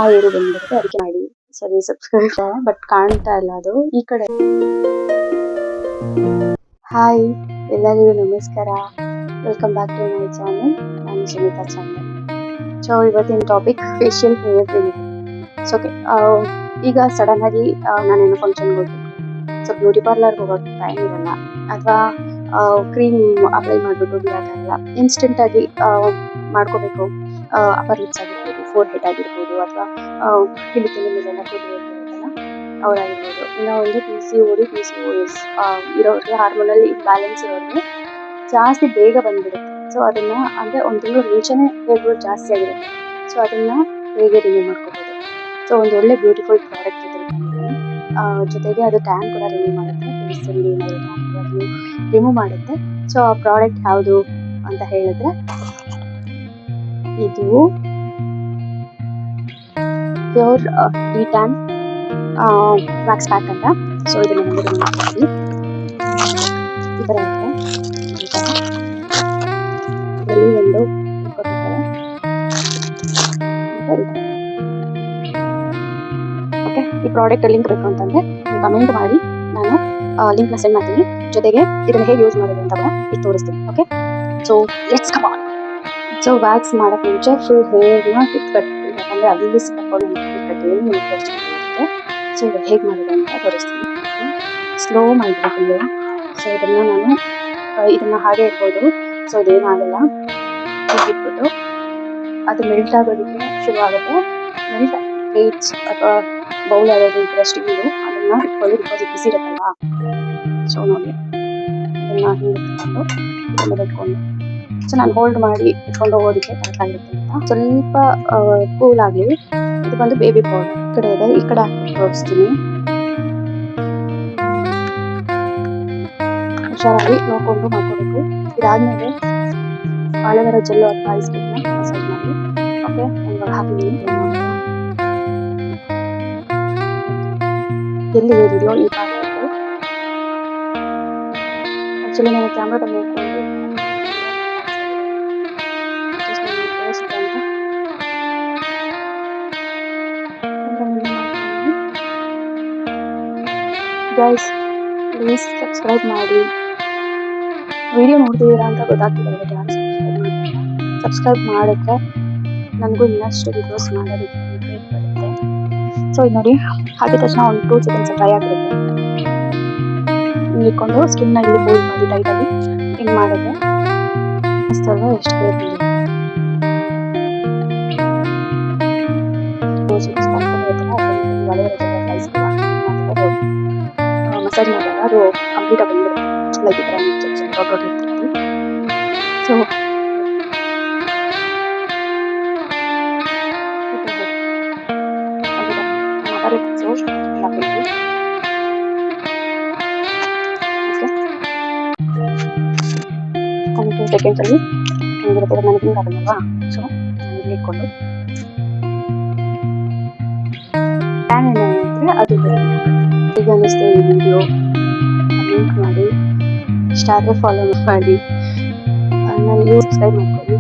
ಏನು ಬಂದ್ಬಿಡುತ್ತೆ ಅದಕ್ಕೆ ಮಾಡಿ. ಸರಿ ಸಬ್ಸ್ಕ್ರೈಬ್ ಬಟ್ ಕಾಣ್ತಾ ಇಲ್ಲ ಅದು ಈ ಕಡೆ. ಹಾಯ್ ಎಲ್ಲರಿಗೂ ನಮಸ್ಕಾರ, welcome back to my channel. ನಾನು ಸುನೀತಾ ಚಾನಲ್. ಸೊ ಇವತ್ತಿನ topic facial hair remove. Okay, ಈಗ ಸಡನ್ ಆಗಿ ನಾನೇನೋ ಫಂಕ್ಷನ್ಗೆ ಹೋಗ್ಬೇಕು, ಸೊ ಬ್ಯೂಟಿ ಪಾರ್ಲರ್ಗೆ ಹೋಗೋಕ್ಕೆ ಟೈಮ್ ಇರಲ್ಲ, ಅಥವಾ ಕ್ರೀಮ್ ಅಪ್ಲೈ ಮಾಡಿಬಿಟ್ಟು ಬಿಡೋಕ್ಕಾಗಲ್ಲ. ಇನ್ಸ್ಟೆಂಟ್ ಆಗಿ ಮಾಡ್ಕೋಬೇಕು. ಅಪರ್ ಲಿಪ್ಸ್ ಆಗಿರ್ಬೋದು, ಫೋರ್ ಹೆಡ್ ಆಗಿರ್ಬೋದು, ಅಥವಾ ಇಲ್ಲಿ ಮೇಲೆಲ್ಲ ಕೂದಲಿರುತ್ತಲ್ಲ ಅವರಾಗಿರ್ಬೋದು. ಇನ್ನು ಒಂದು PCOS ಇರೋರಿಗೆ, ಹಾರ್ಮೋನಲ್ ಇಂಬ್ಯಾಲೆನ್ಸ್ ಇರೋರಿಗೆ ಜಾಸ್ತಿ ಬೇಗ ಬಂದ್ಬಿಡುತ್ತೆ. ಸೊ ಅದನ್ನ ಅಂದರೆ ಒಂದು ತಿಂಗಳು ಮುಂಚೆನೇ ಹೇರ್ ಗ್ರೋತ್ ಜಾಸ್ತಿ ಆಗಿರುತ್ತೆ. ಸೊ ಅದನ್ನ ಹೇಗೆ ರಿಮೂವ್ ಮಾಡ್ಕೋಬೋದು? ಸೊ ಒಂದು ಒಳ್ಳೆ ಬ್ಯೂಟಿಫುಲ್ ಪ್ರಾಡಕ್ಟ್ ಜೊತೆಗೆ ಅದು ಟ್ಯಾನ್ ಕೂಡ ರಿಮೂವ್ ಮಾಡುತ್ತೆ. ಫೇಸಲ್ಲಿ ಏನಾದರೂ ಟ್ಯಾನ್ ಕೂಡ ರಿಮೂವ್ ಮಾಡುತ್ತೆ. ಸೊ ಆ ಪ್ರಾಡಕ್ಟ್ ಯಾವುದು ಅಂತ ಹೇಳಿದ್ರೆ, ಇದು ಪ್ಯೂರ್ ಡಿಟ್ಯಾನ್ ವ್ಯಾಕ್ಸ್ ಪ್ಯಾಕ್ ಅಂತ. ಸೊ ಇದನ್ನು ರಿಮೂವ್ ಮಾಡ್ತೀವಿ. ಈ ಥರ ಇರುತ್ತೆ. ಇದರಲ್ಲಿ ಒಂದು ಓಕೆ, ಈ ಪ್ರಾಡಕ್ಟ್ ಲಿಂಕ್ ಬೇಕು ಅಂತಂದ್ರೆ ಕಮೆಂಟ್ ಮಾಡಿ, ನಾನು ಲಿಂಕ್ನ ಸೆಂಡ್ ಮಾಡ್ತೀನಿ. ಜೊತೆಗೆ ಇದನ್ನ ಹೇಗೆ ಯೂಸ್ ಮಾಡೋದು ಅಂತ ಕೂಡ ಇದು ತೋರಿಸ್ತೀನಿ. Okay, so let's come on. So wax ಮಾಡೋಕ್ಕೆ ಮುಂಚೆ ಫುಲ್ ಹೇರ್ನ ಕಿತ್ಕಟ್ಟಿ, ಯಾಕಂದರೆ ಅಲ್ಲಿ ಸಿಕ್ಕಾಕೊಂಡು ಕಿತ್ಕಟ್ಟಿ. ಸೊ ಇವಾಗ ಹೇಗೆ ಮಾಡೋದು ಅಂತ ತೋರಿಸ್ತೀನಿ. ಸ್ಲೋ ಮಾಡಿಬಿಟ್ಟು, ಸೊ ಇದನ್ನು ಹಾಗೆ ಇರ್ಬೋದು. ಸೊ ಇದೇನಾಗಲ್ಲ. ಇಟ್ಬಿಟ್ಟು ಅದು ಮೆಲ್ಟ್ ಆಗೋದಕ್ಕೆ ಶುರು ಆಗುತ್ತೆ. ಮೆಲ್ಟ್ ಪ್ಲೇಟ್ಸ್ ಅಥವಾ ಬೌಲ್ ಯಾವ್ದಾದ್ರು ಇದ್ರೆ ಸ್ಟೀಲು, ಅದನ್ನು ಇಟ್ಕೊಳ್ಳಿ. ಬಿಕಾಸ್ ಇದು ಬಿಸಿ ಇರುತ್ತಲ್ವಾ. ಸೊ ನೋಡಿ, ಇದನ್ನು ಹಿಂಗೆ ಇಟ್ಕೊಂಡು ಸೊ ನಾನು ಹೋಲ್ಡ್ ಮಾಡಿ ಇಟ್ಕೊಂಡು ಹೋಗೋದಕ್ಕೆ ಕರೆಕ್ಟ್ ಆಗಿರುತ್ತೆ ಅಂತ. ಸ್ವಲ್ಪ ಕೂಲ್ ಆಗಲಿ. ಇದು ಬಂದು ಬೇಬಿ ಪೌಡರ್ ಈ ಕಡೆ ಇದೆ, ಈ ಕಡೆ ಹಾಕಿ ತೋರಿಸ್ತೀನಿ. ಹುಷಾರಾಗಿ ನೋಡ್ಕೊಂಡು ಮಾಡ್ಕೋಬೇಕು. ಇದಾದ್ಮೇಲೆ ಆಲೋವೆರಾ ಜೆಲ್ ಅಥವಾ ಐಸ್ ಕ್ರೀಮ್ನ ಮಸಾಜ್ ಮಾಡಿ. ಓಕೆ, ಇವಾಗ ಹಾಕಿದ್ದೀನಿ. ಎಲ್ಲಿ ಏರಿದೆಯೋ ಈ ಪಾರ್ಟ್ ಆ್ಯಕ್ಚುಲಿ ನಾನು ಕ್ಯಾಮ್ರಾದಲ್ಲಿ ನೋಡ್ಕೊಂಡು ಗೈಸ್, ಪ್ಲೀಸ್ ಸಬ್ಸ್ಕ್ರೈಬ್ ಮಾಡಿ. ವಿಡಿಯೋ ನೋಡ್ತಿದ್ದೀರಾ ಅಂತ ಗೊತ್ತಾಗ್ತಿದೆ, ಯಾರು ಸಬ್ಸ್ಕ್ರೈಬ್ ಮಾಡಿದ್ರೆ ನನಗೂ ಇನ್ನಷ್ಟು ವಿಡಿಯೋಸ್ ಮಾಡೋದಕ್ಕೆ ಇಂಟ್ರೆಸ್ಟ್ ಬರುತ್ತೆ. ಸೊ ಇದು ನೋಡಿ, ಹಾಕಿದ ತಕ್ಷಣ ಒಂದು 2 ಸೆಕೆಂಡ್ಸ್ ಡ್ರೈ ಆಗಿರುತ್ತೆ. ಹಿಂಗೆ ಇಟ್ಕೊಂಡು ಸ್ಕಿನ್ನ ಇಲ್ಲಿ ಫೋಲ್ಡ್ ಮಾಡಿ ಟೈಟಾಗಿ ಹಿಂಗೆ ಮಾಡಿದ್ರೆ ಅಷ್ಟಲ್ವ ಎಷ್ಟು ಬೇರೆ ಮಸಾಜ್ ಮಾಡಿದಾಗ ಅದು ಕಂಪ್ಲೀಟ್ ಆಗಿ ಬಂದ್ಬಿಡುತ್ತೆ. ಲೈಕ್ ಈ ಥರ ಇರ್ತೀವಿ. ಸೊ ಒಂದು 2 ಸೆಕೆಂಡ್ಸಲ್ಲಿ ಹೆಂಗಿರುತ್ತೆ ನನಗೆ ಹಿಂಗೆ ಆಗಲ್ವಾ. ಸೊ ಇಲ್ಲಿ ಇಟ್ಕೊಂಡು ಟ್ಯಾನ್ ಏನಾಗುತ್ತೆ ಅದು ಈಗ ಅನ್ನಿಸ್ತೆ. ಈ ವಿಡಿಯೋ ಲಿಂಕ್ ಮಾಡಿ, ಇಷ್ಟ ಆದರೆ ಫಾಲೋ ಮಾಡಿ, ನನಗೆ ಸಬ್ಸ್ಕ್ರೈಬ್ ಮಾಡ್ಕೊಳ್ಳಿ.